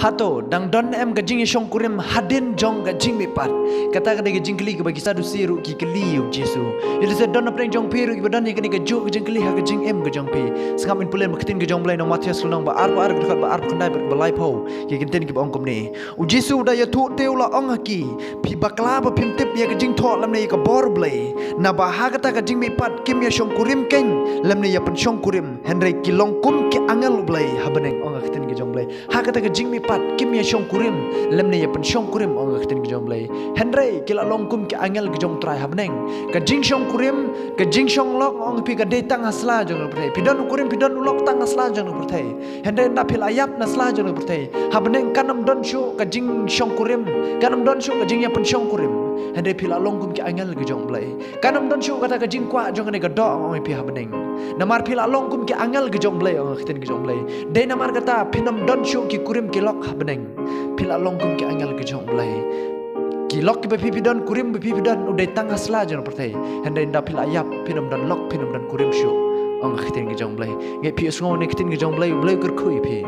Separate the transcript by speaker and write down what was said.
Speaker 1: Hato dang don em gajing yong kurim hadin jong gajing mi pat kata kada gajing kli ke bagi sadu siru ki kli yu Jesu jadi se don apeng jong piru ki badan ni kani gaju gajing kli ha gajing em gajong pi sangam in pulen makitin gajong blai no Matius nong ba ar dekat ba ar khandai ber balai pau ki kinten ki ong kom ni u Jesu da ya thu teu la ong ki pi bakla ba pim tip ya gajing tho lam ni ka bor blai na ba ha kata gajing mi pat kim ya shong kurim ken lam ni ya pen shong kurim henry ki long kum ki angel blai habaneng ong kitin gajong blai ha kata gajing mi pat kim ya shong kurim lem ne ya pen shong kurim ong khtin ki jom blai henry kila long kum ki angel ki jom trai habneng ka jing shong kurim ka jing shong lok ong pi ka de tang asla jong prthai pidon kurim pidon lok tang asla jong prthai henry na phil ayap na asla jong prthai habneng kanam don shu ka jing shong kurim kanam don shu ka jing ya pen shong kurim henry phil long kum ki angel ki jom blai kanam don shu kata ka jing kwa jong ne ka do ong pi habneng namar phil long kum ki angel ki jom blai ong khtin ki jom blai de namar kata pinam don shu ki kurim ki lok habneng pila long kum ki angel ki jong blai ki lok ki be pipidon kurim be pipidon udai tang asla jon pertai hande nda pila yap pinam dan lok pinam dan kurim shu ong khitin ki jong blai nge pi sngo ne khitin ki jong blai ker khui pi